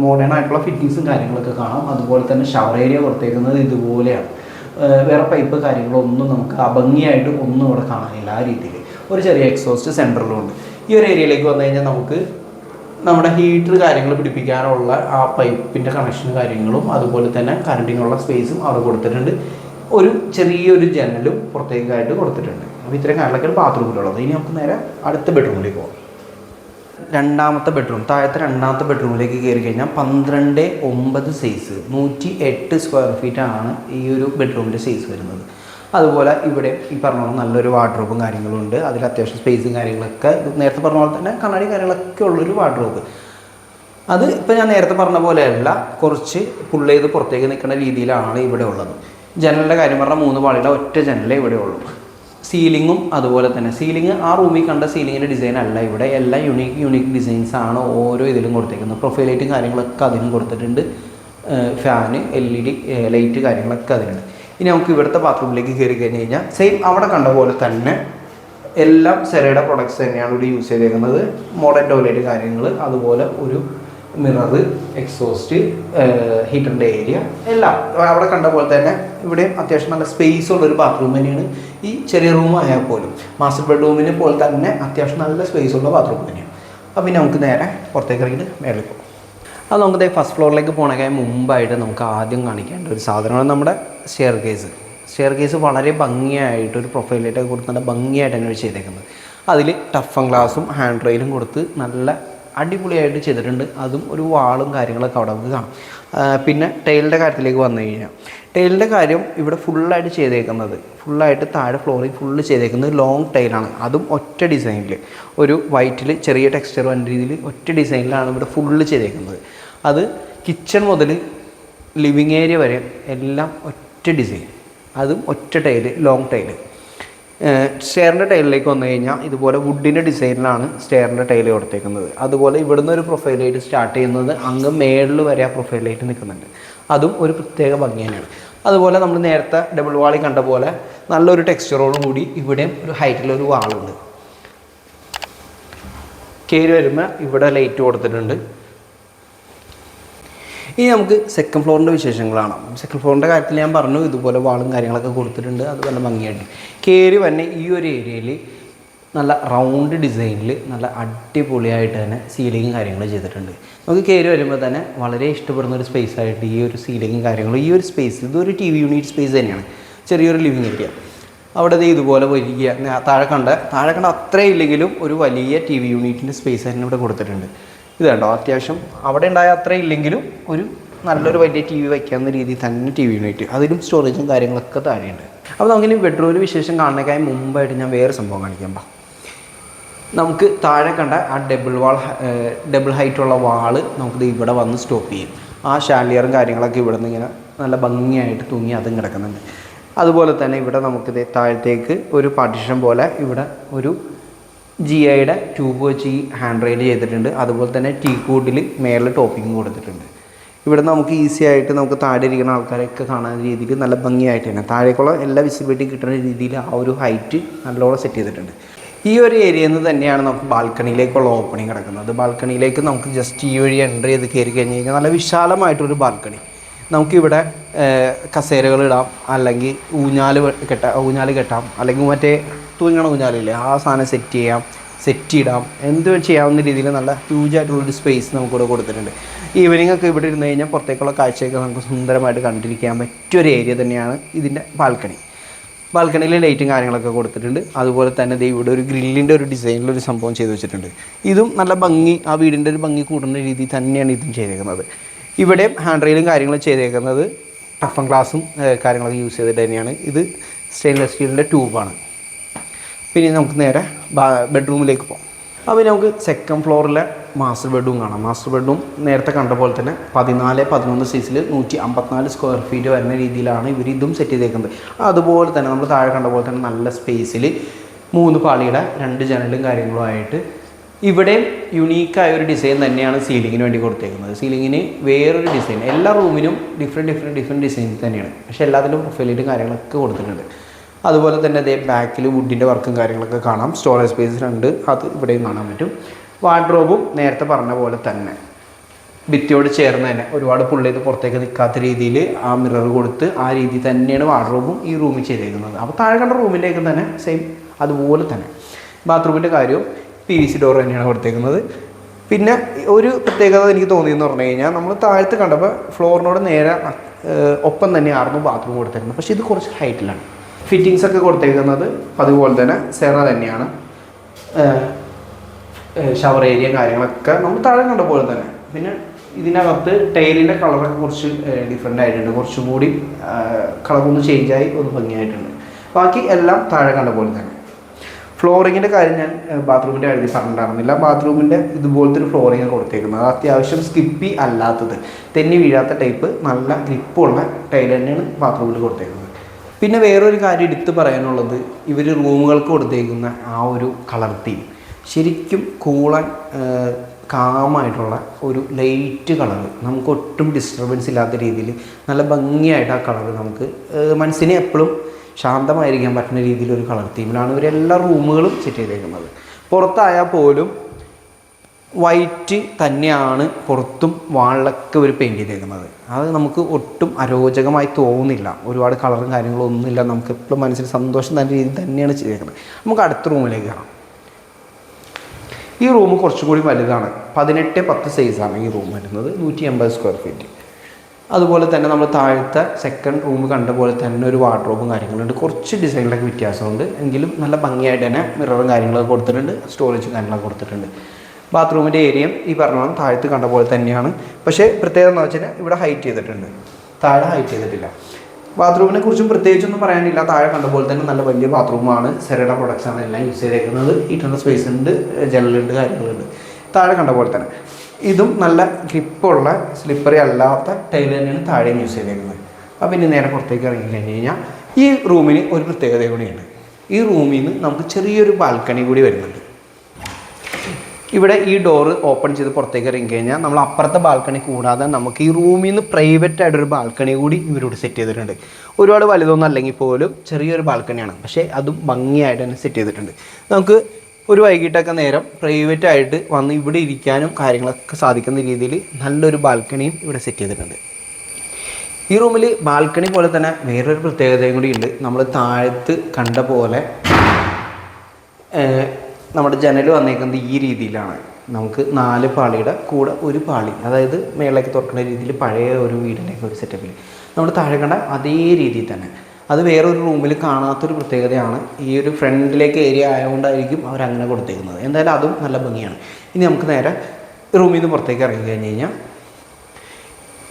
മോഡേൺ ആയിട്ടുള്ള ഫിറ്റിങ്സും കാര്യങ്ങളൊക്കെ കാണാം. അതുപോലെ തന്നെ ഷവർ ഏരിയ കൊടുത്തേക്കുന്നത് ഇതുപോലെയാണ്. വേറെ പൈപ്പ് കാര്യങ്ങളൊന്നും നമുക്ക് അഭംഗിയായിട്ട് ഒന്നും ഇവിടെ കാണാനില്ല. ആ രീതിയിൽ ഒരു ചെറിയ എക്സോസ്റ്റ് സെൻറ്ററിലുണ്ട്. ഈ ഒരു ഏരിയയിലേക്ക് വന്നു കഴിഞ്ഞാൽ നമുക്ക് നമ്മുടെ ഹീറ്റർ കാര്യങ്ങൾ പിടിപ്പിക്കാനുള്ള ആ പൈപ്പിൻ്റെ കണക്ഷൻ കാര്യങ്ങളും അതുപോലെ തന്നെ കറണ്ടിനുള്ള സ്പേസും അവിടെ കൊടുത്തിട്ടുണ്ട്. ഒരു ചെറിയൊരു ജനലും പുറത്തേക്കായിട്ട് കൊടുത്തിട്ടുണ്ട്. അപ്പോൾ ഇത്രയും കാര്യങ്ങളൊക്കെയാണ് ബാത്റൂമിലുള്ളത്. ഇനി നമുക്ക് നേരെ അടുത്ത ബെഡ്റൂമിലേക്ക് പോകാം. രണ്ടാമത്തെ ബെഡ്റൂം, താഴത്തെ രണ്ടാമത്തെ ബെഡ്റൂമിലേക്ക് കയറി കഴിഞ്ഞാൽ 12/9 സൈസ് 108 സ്ക്വയർ ഫീറ്റാണ് ഈ ഒരു ബെഡ്റൂമിൻ്റെ സൈസ് വരുന്നത്. അതുപോലെ ഇവിടെ ഈ പറഞ്ഞ നല്ലൊരു വാർഡ്രോബും കാര്യങ്ങളും ഉണ്ട്. അതിൽ അത്യാവശ്യം സ്പേസും കാര്യങ്ങളൊക്കെ നേരത്തെ പറഞ്ഞ പോലെ തന്നെ കണ്ണാടി കാര്യങ്ങളൊക്കെ ഉള്ളൊരു വാർഡ്രോബ്. അത് ഇപ്പോൾ ഞാൻ നേരത്തെ പറഞ്ഞ പോലെയല്ല, കുറച്ച് പുള്ള് ചെയ്ത് പുറത്തേക്ക് നിൽക്കുന്ന രീതിയിലാണ് ഇവിടെ ഉള്ളത്. ജനലിൻ്റെ കാര്യം പറഞ്ഞാൽ 3 പാളിയുടെ ഒറ്റ ജനലേ ഇവിടെ ഉള്ളൂ. സീലിങ്ങും അതുപോലെ തന്നെ സീലിംഗ് ആ റൂമിൽ കണ്ട സീലിങ്ങിൻ്റെ ഡിസൈൻ അല്ല, ഇവിടെ എല്ലാം യുണീക്ക് ഡിസൈൻസാണ് ഓരോ ഇതിലും കൊടുത്തേക്കുന്നത്. പ്രൊഫൈൽ ലൈറ്റും കാര്യങ്ങളൊക്കെ അതിനും കൊടുത്തിട്ടുണ്ട്. ഫാന് LED ലൈറ്റ് കാര്യങ്ങളൊക്കെ അതിനുണ്ട്. ഇനി നമുക്ക് ഇവിടുത്തെ ബാത്റൂമിലേക്ക് കയറി കഴിഞ്ഞ് കഴിഞ്ഞാൽ സെയിം അവിടെ കണ്ട പോലെ തന്നെ എല്ലാം സെറയുടെ പ്രൊഡക്ട്സ് തന്നെയാണ് ഇവിടെ യൂസ് ചെയ്തേക്കുന്നത്. മോഡേൺ ടോയ്ലറ്റ് കാര്യങ്ങൾ, അതുപോലെ ഒരു മിറർ, എക്സോസ്റ്റ്, ഹീറ്ററിൻ്റെ ഏരിയ എല്ലാം അവിടെ കണ്ട പോലെ തന്നെ ഇവിടെയും അത്യാവശ്യം നല്ല സ്പേസ് ഉള്ളൊരു ബാത്റൂം തന്നെയാണ്. ഈ ചെറിയ റൂം ആയാൽ പോലും മാസ്റ്റർ ബെഡ്റൂമിനെ പോലെ തന്നെ അത്യാവശ്യം നല്ല സ്പേസ് ഉള്ള ബാത്റൂം തന്നെയാണ്. അപ്പോൾ പിന്നെ നമുക്ക് നേരെ പുറത്തേക്ക് ഇറങ്ങിയിട്ട് മേളിൽ പോകും. അത് നമുക്ക് ഫസ്റ്റ് ഫ്ലോറിലേക്ക് പോകണമെങ്കിൽ മുമ്പായിട്ട് നമുക്ക് ആദ്യം കാണിക്കേണ്ട ഒരു സാധനമാണ് നമ്മുടെ സ്റ്റെയർ കേസ്. വളരെ ഭംഗിയായിട്ട് ഒരു പ്രൊഫൈലായിട്ടൊക്കെ കൊടുത്ത് നല്ല ഭംഗിയായിട്ട് തന്നെ ചെയ്തേക്കുന്നത്. അതിൽ ടഫ് ആൻഡ് ഗ്ലാസും ഹാൻഡ് റെയിലും കൊടുത്ത് നല്ല അടിപൊളിയായിട്ട് ചെയ്തിട്ടുണ്ട്. അതും ഒരു വാളും കാര്യങ്ങളൊക്കെ അവിടെ നമുക്ക് കാണാം. പിന്നെ ടൈലിൻ്റെ കാര്യത്തിലേക്ക് വന്നു കഴിഞ്ഞാൽ ടൈലിൻ്റെ കാര്യം ഇവിടെ ഫുള്ളായിട്ട് ചെയ്തേക്കുന്നത്, ഫുള്ളായിട്ട് താഴെ ഫ്ലോറിൽ ഫുള്ള് ചെയ്തേക്കുന്നത് ലോങ് ടൈലാണ്. അതും ഒറ്റ ഡിസൈനിൽ ഒരു വൈറ്റിൽ ചെറിയ ടെക്സ്ചർ വന്ന രീതിയിൽ ഒറ്റ ഡിസൈനിലാണ് ഇവിടെ ഫുള്ള് ചെയ്തേക്കുന്നത്. അത് കിച്ചൺ മുതൽ ലിവിങ് ഏരിയ വരെ എല്ലാം ഒറ്റ ഡിസൈൻ, അതും ഒറ്റ ടൈല്, ലോങ് ടൈല്. സ്റ്റെയറിൻ്റെ ടൈലിലേക്ക് വന്നു കഴിഞ്ഞാൽ ഇതുപോലെ വുഡിൻ്റെ ഡിസൈനിലാണ് സ്റ്റെയറിൻ്റെ ടൈല് കൊടുത്തേക്കുന്നത്. അതുപോലെ ഇവിടുന്ന് ഒരു പ്രൊഫൈൽ ലൈറ്റ് സ്റ്റാർട്ട് ചെയ്യുന്നത് അങ്ങ് മേളിൽ വരെ ആ പ്രൊഫൈൽ ലൈറ്റ് നിൽക്കുന്നുണ്ട്. അതും ഒരു പ്രത്യേക ഭംഗി തന്നെയാണ്. അതുപോലെ നമ്മൾ നേരത്തെ ഡബിൾ വാളി കണ്ട പോലെ നല്ലൊരു ടെക്സ്ചറോട് കൂടി ഇവിടെയും ഒരു ഹൈറ്റിലൊരു വാളുണ്ട്. കയറി വരുമ്പോൾ ഇവിടെ ലൈറ്റ് കൊടുത്തിട്ടുണ്ട്. ഇനി നമുക്ക് സെക്കൻഡ് ഫ്ലോറിൻ്റെ വിശേഷങ്ങളാണ്. സെക്കൻഡ് ഫ്ലോറിൻ്റെ കാര്യത്തിൽ ഞാൻ പറഞ്ഞു ഇതുപോലെ വാളും കാര്യങ്ങളൊക്കെ കൊടുത്തിട്ടുണ്ട്. അത് നല്ല ഭംഗിയായിട്ട് കയറി വന്നെ ഈ ഒരു ഏരിയയിൽ നല്ല റൗണ്ട് ഡിസൈനിൽ നല്ല അടിപൊളിയായിട്ട് തന്നെ സീലിങ്ങും കാര്യങ്ങളും ചെയ്തിട്ടുണ്ട്. നമുക്ക് കയറി വരുമ്പോൾ തന്നെ വളരെ ഇഷ്ടപ്പെടുന്ന ഒരു സ്പേസ് ആയിട്ട് ഈ ഒരു സീലിങ്ങും കാര്യങ്ങളും, ഈ ഒരു സ്പേസ് ഇതൊരു TV യൂണിറ്റ് സ്പേസ് തന്നെയാണ്. ചെറിയൊരു ലിവിങ് ഏരിയ അവിടെ ഇതുപോലെ വലിയ താഴെ കണ്ട അത്രയും ഇല്ലെങ്കിലും ഒരു വലിയ TV യൂണിറ്റിൻ്റെ സ്പേസ് തന്നെ ഇവിടെ കൊടുത്തിട്ടുണ്ട്. ഇത് കണ്ടോ, അത്യാവശ്യം അവിടെ ഉണ്ടായ അത്രയും ഇല്ലെങ്കിലും ഒരു നല്ലൊരു വലിയ TV വയ്ക്കാവുന്ന രീതിയിൽ തന്നെ TV യൂണിറ്റ്, അതിലും സ്റ്റോറേജും കാര്യങ്ങളൊക്കെ താഴെയുണ്ട്. അപ്പോൾ നമുക്കിനി ബെഡ്റൂമിൽ വിശേഷം കാണുന്നതിനായി മുമ്പായിട്ട് ഞാൻ വേറെ സംഭവം കാണിക്കാം. നമുക്ക് താഴെ കണ്ട ആ ഡബിൾ ഹൈറ്റുള്ള വാള് നമുക്കിത് ഇവിടെ വന്ന് സ്റ്റോപ്പ് ചെയ്യും. ആ ഷാൻലിയറും കാര്യങ്ങളൊക്കെ ഇവിടെ നിന്ന് ഇങ്ങനെ നല്ല ഭംഗിയായിട്ട് തൂങ്ങി അതും കിടക്കുന്നുണ്ട്. അതുപോലെ തന്നെ ഇവിടെ നമുക്കിത് താഴത്തേക്ക് ഒരു പാർട്ടീഷൻ പോലെ ഇവിടെ ഒരു GIയുടെ ട്യൂബ് വെച്ച് ഈ ഹാൻഡ് റെയിൽ ചെയ്തിട്ടുണ്ട്. അതുപോലെ തന്നെ ടീ കൂട്ടിൽ മേളിൽ ടോപ്പിംഗ് കൊടുത്തിട്ടുണ്ട്. ഇവിടെ നമുക്ക് ഈസി ആയിട്ട് നമുക്ക് താഴെ ഇരിക്കുന്ന ആൾക്കാരെയൊക്കെ കാണാൻ രീതിയിൽ നല്ല ഭംഗിയായിട്ട് തന്നെ താഴേക്കുള്ള എല്ലാ വിസിബിലിറ്റി കിട്ടുന്ന രീതിയിൽ ആ ഒരു ഹൈറ്റ് നല്ലോണം സെറ്റ് ചെയ്തിട്ടുണ്ട്. ഈ ഒരു ഏരിയയിൽ നിന്ന് തന്നെയാണ് നമുക്ക് ബാൽക്കണിയിലേക്കുള്ള ഓപ്പണിങ് കിടക്കുന്നത്. ബാൽക്കണിയിലേക്ക് നമുക്ക് ജസ്റ്റ് ഈ വഴി എൻ്റർ ചെയ്ത് കയറി കഴിഞ്ഞ് കഴിഞ്ഞാൽ നല്ല വിശാലമായിട്ടൊരു ബാൽക്കണി. നമുക്കിവിടെ കസേരകൾ ഇടാം, അല്ലെങ്കിൽ ഊഞ്ഞാൽ കെട്ടാം, അല്ലെങ്കിൽ മറ്റേ തൂങ്ങണ ഊഞ്ഞാലില്ലേ ആ സാധനം സെറ്റ് ഇടാം, എന്ത് ചെയ്യാവുന്ന രീതിയിൽ നല്ല ഹ്യൂജായിട്ടുള്ളൊരു സ്പേസ് നമുക്കിവിടെ കൊടുത്തിട്ടുണ്ട്. ഈവനിങ് ഒക്കെ ഇവിടെ ഇരുന്ന് കഴിഞ്ഞാൽ പുറത്തേക്കുള്ള കാഴ്ചയൊക്കെ നമുക്ക് സുന്ദരമായിട്ട് കണ്ടിരിക്കാൻ പറ്റിയൊരു ഏരിയ തന്നെയാണ് ഇതിൻ്റെ ബാൽക്കണിയിൽ ലൈറ്റും കാര്യങ്ങളൊക്കെ കൊടുത്തിട്ടുണ്ട്. അതുപോലെ തന്നെ ഇവിടെ ഒരു ഗ്രില്ലിൻ്റെ ഒരു ഡിസൈനിലൊരു സംഭവം ചെയ്ത് വെച്ചിട്ടുണ്ട്. ഇതും നല്ല ഭംഗി, ആ വീടിൻ്റെ ഒരു ഭംഗി കൂടുന്ന രീതിയിൽ തന്നെയാണ് ഇതും ചെയ്തേക്കുന്നത്. ഇവിടെയും ഹാൻഡ് റെയിലും കാര്യങ്ങളും ചെയ്തേക്കുന്നത് ടഫൻ ഗ്ലാസും കാര്യങ്ങളൊക്കെ യൂസ് ചെയ്തിട്ട് തന്നെയാണ്. ഇത് സ്റ്റെയിൻലെസ് സ്റ്റീലിൻ്റെ ട്യൂബാണ്. പിന്നെ നമുക്ക് നേരെ ബെഡ്റൂമിലേക്ക് പോകാം. അപ്പോൾ നമുക്ക് സെക്കൻഡ് ഫ്ലോറിലെ മാസ്റ്റർ ബെഡ്റൂം കാണാം. മാസ്റ്റർ ബെഡ്റൂം നേരത്തെ കണ്ട പോലെ തന്നെ 14-11 സൈസിൽ 154 സ്ക്വയർ ഫീറ്റ് വരുന്ന രീതിയിലാണ് ഇവർ ഇതും സെറ്റ് ചെയ്തേക്കുന്നത്. അതുപോലെ തന്നെ നമ്മൾ താഴെ കണ്ട പോലെ തന്നെ നല്ല സ്പേസിൽ 3 പാളിയുടെ 2 ജനലും കാര്യങ്ങളുമായിട്ട് ഇവിടെയും യുണീക്കായ ഒരു ഡിസൈൻ തന്നെയാണ് സീലിങ്ങിന് വേണ്ടി കൊടുത്തേക്കുന്നത്. സീലിങ്ങിന് വേറൊരു ഡിസൈൻ, എല്ലാ റൂമിനും ഡിഫറെൻറ്റ് ഡിസൈൻ തന്നെയാണ്, പക്ഷേ എല്ലാത്തിലും പ്രൊഫൈലിറ്റും കാര്യങ്ങളൊക്കെ കൊടുത്തിട്ടുണ്ട്. അതുപോലെ തന്നെ അതേ ബാക്കിൽ വുഡിൻ്റെ വർക്കും കാര്യങ്ങളൊക്കെ കാണാം. സ്റ്റോറേജ് സ്പേസ് 2 അത് ഇവിടെയും കാണാൻ പറ്റും. വാർഡ്രോബും നേരത്തെ പറഞ്ഞ പോലെ തന്നെ ഭിത്തിയോട് ചേർന്ന് തന്നെ ഒരുപാട് പുള്ളി ചെയ്ത് പുറത്തേക്ക് നിൽക്കാത്ത രീതിയിൽ ആ മിറർ കൊടുത്ത് ആ രീതിയിൽ തന്നെയാണ് വാർഡ്രോബും ഈ റൂമിൽ ചെയ്തേക്കുന്നത്. അപ്പോൾ താഴെ കണ്ട റൂമിലേക്ക് തന്നെ സെയിം അതുപോലെ തന്നെ. ബാത്റൂമിൻ്റെ കാര്യവും PVC ഡോർ തന്നെയാണ് കൊടുത്തേക്കുന്നത്. പിന്നെ ഒരു പ്രത്യേകത എനിക്ക് തോന്നിയെന്ന് പറഞ്ഞു കഴിഞ്ഞാൽ നമ്മൾ താഴത്ത് കണ്ടപ്പോൾ ഫ്ലോറിനോട് നേരെ ഒപ്പം തന്നെയായിരുന്നു ബാത്റൂം കൊടുത്തിരുന്നത്, പക്ഷേ ഇത് കുറച്ച് ഹൈറ്റിലാണ്. ഫിറ്റിങ്സ് ഒക്കെ കൊടുത്തേക്കുന്നത് അതുപോലെ തന്നെ സെറ തന്നെയാണ്. ഷവർ ഏരിയ കാര്യങ്ങളൊക്കെ നമ്മൾ താഴെ കണ്ട പോലെ തന്നെ. പിന്നെ ഇതിനകത്ത് ടൈലിൻ്റെ കളറൊക്കെ കുറച്ച് ഡിഫറെൻ്റ് ആയിട്ടുണ്ട്, കുറച്ചും കൂടി കളറൊന്ന് ചേഞ്ചായി ഒന്ന് ഭംഗിയായിട്ടുണ്ട്. ബാക്കി എല്ലാം താഴെ കണ്ട പോലെ തന്നെ. ഫ്ലോറിങ്ങിൻ്റെ കാര്യം ഞാൻ ബാത്റൂമിൻ്റെ കാര്യം പറഞ്ഞിട്ടുണ്ടായിരുന്നില്ല. ബാത്റൂമിൻ്റെ ഇതുപോലത്തെ ഒരു ഫ്ലോറിങ് കൊടുത്തേക്കുന്നത്, അത് അത്യാവശ്യം സ്കിപ്പി അല്ലാത്തത്, തെന്നി വീഴാത്ത ടൈപ്പ് നല്ല ഗ്രിപ്പുള്ള ടൈൽ തന്നെയാണ് ബാത്റൂമിൽ കൊടുത്തേക്കുന്നത്. പിന്നെ വേറൊരു കാര്യം എടുത്ത് പറയാനുള്ളത്, ഇവർ റൂമുകൾക്ക് കൊടുത്തേക്കുന്ന ആ ഒരു കളർ തീം ശരിക്കും കൂളാൻ കാമായിട്ടുള്ള ഒരു ലൈറ്റ് കളർ, നമുക്ക് ഒട്ടും ഡിസ്റ്റർബൻസ് ഇല്ലാത്ത രീതിയിൽ നല്ല ഭംഗിയായിട്ട് ആ കളർ നമുക്ക് മനസ്സിനെ എപ്പോഴും ശാന്തമായിരിക്കാൻ പറ്റുന്ന രീതിയിലൊരു കളർ തീമിലാണ് ഇവരെല്ലാ റൂമുകളും സെറ്റ് ചെയ്തേക്കുന്നത്. പുറത്തായാൽ പോലും വൈറ്റ് തന്നെയാണ് പുറത്തും വാളിലൊക്കെ ഒരു പെയിൻറ്റ് ചെയ്തേക്കുന്നത്. അത് നമുക്ക് ഒട്ടും അരോചകമായി തോന്നുന്നില്ല, ഒരുപാട് കളറും കാര്യങ്ങളും ഒന്നുമില്ല, നമുക്ക് എപ്പോഴും മനസ്സിന് സന്തോഷം തന്ന രീതിയിൽ തന്നെയാണ് ചെയ്തേക്കുന്നത്. നമുക്ക് അടുത്ത റൂമിലേക്ക് കാണാം. ഈ റൂം കുറച്ചും കൂടി വലുതാണ്, 18-10 സൈസാണ് ഈ റൂം വരുന്നത്, 180 സ്ക്വയർ ഫീറ്റ്. അതുപോലെ തന്നെ നമ്മൾ താഴത്തെ സെക്കൻഡ് റൂം കണ്ട പോലെ തന്നെ ഒരു വാർഡ്രോബും കാര്യങ്ങളുണ്ട്. കുറച്ച് ഡിസൈനിലൊക്കെ വ്യത്യാസമുണ്ട്, എങ്കിലും നല്ല ഭംഗിയായിട്ട് തന്നെ മിററും കാര്യങ്ങളൊക്കെ കൊടുത്തിട്ടുണ്ട്, സ്റ്റോറേജും കാര്യങ്ങളൊക്കെ കൊടുത്തിട്ടുണ്ട്. ബാത്റൂമിൻ്റെ ഏരിയയും ഈ പറഞ്ഞ താഴത്ത് കണ്ട പോലെ തന്നെയാണ്, പക്ഷേ പ്രത്യേകത എന്ന് വെച്ചാൽ ഇവിടെ ഹൈറ്റ് ചെയ്തിട്ടുണ്ട്, താഴെ ഹൈറ്റ് ചെയ്തിട്ടില്ല. ബാത്റൂമിനെ കുറിച്ചും പ്രത്യേകിച്ചൊന്നും പറയാനില്ല, താഴെ കണ്ട പോലെ തന്നെ നല്ല വലിയ ബാത്റൂമാണ്. സെറയുടെ പ്രൊഡക്ട്സാണ് എല്ലാം യൂസ് ചെയ്തേക്കുന്നത്. ഇട്ടുന്ന സ്പേസ് ഉണ്ട്, ജനലുണ്ട്, കാര്യങ്ങളുണ്ട്. താഴെ കണ്ട പോലെ തന്നെ ഇതും നല്ല ഗ്രിപ്പുള്ള സ്ലിപ്പറി അല്ലാത്ത ടൈൽ തന്നെയാണ് താഴെയും യൂസ് ചെയ്തേക്കുന്നത്. അപ്പോൾ ഇനി നേരെ പുറത്തേക്ക് ഇറങ്ങി കഴിഞ്ഞ് കഴിഞ്ഞാൽ ഈ റൂമിന് ഒരു പ്രത്യേകത കൂടിയുണ്ട്. ഈ റൂമിൽ നിന്ന് നമുക്ക് ചെറിയൊരു ബാൽക്കണി കൂടി വരുന്നുണ്ട്. ഇവിടെ ഈ ഡോറ് ഓപ്പൺ ചെയ്ത് പുറത്തേക്ക് ഇറങ്ങി കഴിഞ്ഞാൽ നമ്മൾ അപ്പുറത്തെ ബാൽക്കണി കൂടാതെ നമുക്ക് ഈ റൂമിൽ നിന്ന് പ്രൈവറ്റ് ആയിട്ടൊരു ബാൽക്കണി കൂടി ഇവരോട് സെറ്റ് ചെയ്തിട്ടുണ്ട്. ഒരുപാട് വലുതൊന്നും അല്ലെങ്കിൽ പോലും ചെറിയൊരു ബാൽക്കണിയാണ്, പക്ഷേ അതും ഭംഗിയായിട്ട് തന്നെ സെറ്റ് ചെയ്തിട്ടുണ്ട്. നമുക്ക് ഒരു വൈകിട്ടൊക്കെ നേരം പ്രൈവറ്റ് ആയിട്ട് വന്ന് ഇവിടെ ഇരിക്കാനും കാര്യങ്ങളൊക്കെ സാധിക്കുന്ന രീതിയിൽ നല്ലൊരു ബാൽക്കണിയും ഇവിടെ സെറ്റ് ചെയ്തിട്ടുണ്ട്. ഈ റൂമിൽ ബാൽക്കണി പോലെ തന്നെ വേറൊരു പ്രത്യേകതയും കൂടി ഉണ്ട്. നമ്മൾ താഴത്ത് കണ്ട പോലെ നമ്മുടെ ജനൽ വന്നേക്കുന്നത് ഈ രീതിയിലാണ്. നമുക്ക് 4 പാളിയുടെ കൂടെ ഒരു പാളി, അതായത് മേളിലേക്ക് തുറക്കുന്ന രീതിയിൽ പഴയ ഒരു വീടിൻ്റെയൊക്കെ ഒരു സെറ്റപ്പിൽ നമ്മൾ താഴെ കണ്ട അതേ രീതിയിൽ തന്നെ. അത് വേറൊരു റൂമിൽ കാണാത്തൊരു പ്രത്യേകതയാണ്. ഈ ഒരു ഫ്രണ്ടിലേക്ക് ഏരിയ ആയതുകൊണ്ടായിരിക്കും അവരങ്ങനെ കൊടുത്തേക്കുന്നത്. എന്തായാലും അതും നല്ല ഭംഗിയാണ്. ഇനി നമുക്ക് നേരെ റൂമിൽ നിന്ന് പുറത്തേക്ക് ഇറങ്ങി കഴിഞ്ഞ് കഴിഞ്ഞാൽ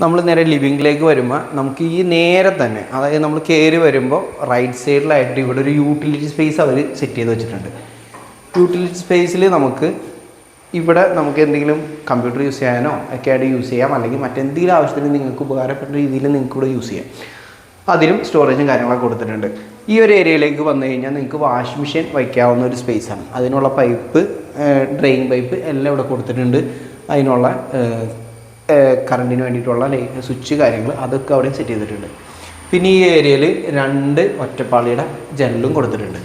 നമ്മൾ നേരെ ലിവിങ്ങിലേക്ക് വരുമ്പോൾ നമുക്ക് ഈ നേരെ തന്നെ, അതായത് നമ്മൾ കയറി വരുമ്പോൾ റൈറ്റ് സൈഡിലായിട്ട് ഇവിടെ ഒരു യൂട്ടിലിറ്റി സ്പേസ് അവർ സെറ്റ് ചെയ്ത് വെച്ചിട്ടുണ്ട്. യൂട്ടിലിറ്റി സ്പേസിൽ നമുക്ക് ഇവിടെ നമുക്ക് എന്തെങ്കിലും കമ്പ്യൂട്ടർ യൂസ് ചെയ്യാനോ ഒക്കെ ആയിട്ട് യൂസ് ചെയ്യാം, അല്ലെങ്കിൽ മറ്റെന്തെങ്കിലും ആവശ്യത്തിന് നിങ്ങൾക്ക് ഉപകാരപ്പെട്ട രീതിയിൽ നിങ്ങൾക്ക് ഇവിടെ യൂസ് ചെയ്യാം. അതിനും സ്റ്റോറേജും കാര്യങ്ങളൊക്കെ കൊടുത്തിട്ടുണ്ട്. ഈ ഒരു ഏരിയയിലേക്ക് വന്നു കഴിഞ്ഞാൽ നിങ്ങൾക്ക് വാഷിംഗ് മെഷീൻ വയ്ക്കാവുന്ന ഒരു സ്പേസാണ്. അതിനുള്ള പൈപ്പ്, ഡ്രെയിൻ പൈപ്പ് എല്ലാം ഇവിടെ കൊടുത്തിട്ടുണ്ട്. അതിനുള്ള കറണ്ടിന് വേണ്ടിയിട്ടുള്ള സ്വിച്ച് കാര്യങ്ങൾ അതൊക്കെ അവിടെ സെറ്റ് ചെയ്തിട്ടുണ്ട്. പിന്നെ ഈ ഏരിയയിൽ 2 ഒറ്റപ്പാളിയുടെ ജനലും കൊടുത്തിട്ടുണ്ട്.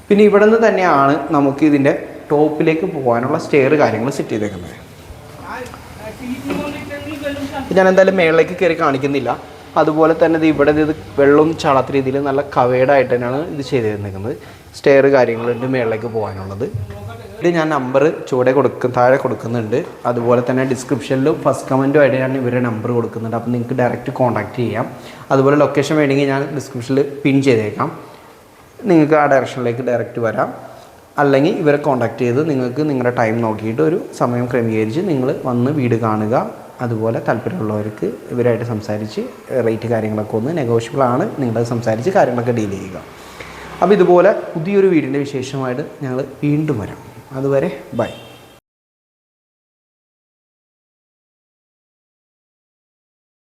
പിന്നെ ഇവിടെ നിന്ന് തന്നെയാണ് നമുക്ക് ഇതിൻ്റെ ടോപ്പിലേക്ക് പോകാനുള്ള സ്റ്റെയർ കാര്യങ്ങൾ സെറ്റ് ചെയ്തേക്കുന്നത്. ഞാൻ എന്തായാലും മേളിലേക്ക് കയറി കാണിക്കുന്നില്ല. അതുപോലെ തന്നെ ഇത് ഇവിടെ ഇത് വെള്ളം ചാടാത്ത രീതിയിൽ നല്ല കവേഡായിട്ട് തന്നെയാണ് ഇത് ചെയ്തിരിക്കുന്നത്. സ്റ്റെയർ കാര്യങ്ങളുണ്ട് മേളിലേക്ക് പോകാനുള്ളത്. ഇത് ഞാൻ നമ്പർ താഴെ കൊടുക്കുന്നുണ്ട്. അതുപോലെ തന്നെ ഡിസ്ക്രിപ്ഷനിലും ഫസ്റ്റ് കമൻറ്റുമായിട്ട് ഞാൻ ഇവരുടെ നമ്പർ കൊടുക്കുന്നുണ്ട്. അപ്പോൾ നിങ്ങൾക്ക് ഡയറക്റ്റ് കോൺടാക്റ്റ് ചെയ്യാം. അതുപോലെ ലൊക്കേഷൻ വേണമെങ്കിൽ ഞാൻ ഡിസ്ക്രിപ്ഷനിൽ പിൻ ചെയ്തേക്കാം. നിങ്ങൾക്ക് ആ ഡയറക്ഷനിലേക്ക് ഡയറക്റ്റ് വരാം. അല്ലെങ്കിൽ ഇവരെ കോൺടാക്റ്റ് ചെയ്ത് നിങ്ങൾക്ക് നിങ്ങളുടെ ടൈം നോക്കിയിട്ട് ഒരു സമയം ക്രമീകരിച്ച് നിങ്ങൾ വന്ന് വീട് കാണുക. അതുപോലെ താല്പര്യമുള്ളവർക്ക് ഇവരായിട്ട് സംസാരിച്ച് റേറ്റ് കാര്യങ്ങളൊക്കെ ഒന്ന് നെഗോഷ്യബിൾ ആണ്, നിങ്ങളത് സംസാരിച്ച് കാര്യങ്ങളൊക്കെ ഡീൽ ചെയ്യുക. അപ്പോൾ ഇതുപോലെ പുതിയൊരു വീടിൻ്റെ വിശേഷമായിട്ട് ഞങ്ങൾ വീണ്ടും വരാം. അതുവരെ ബൈ.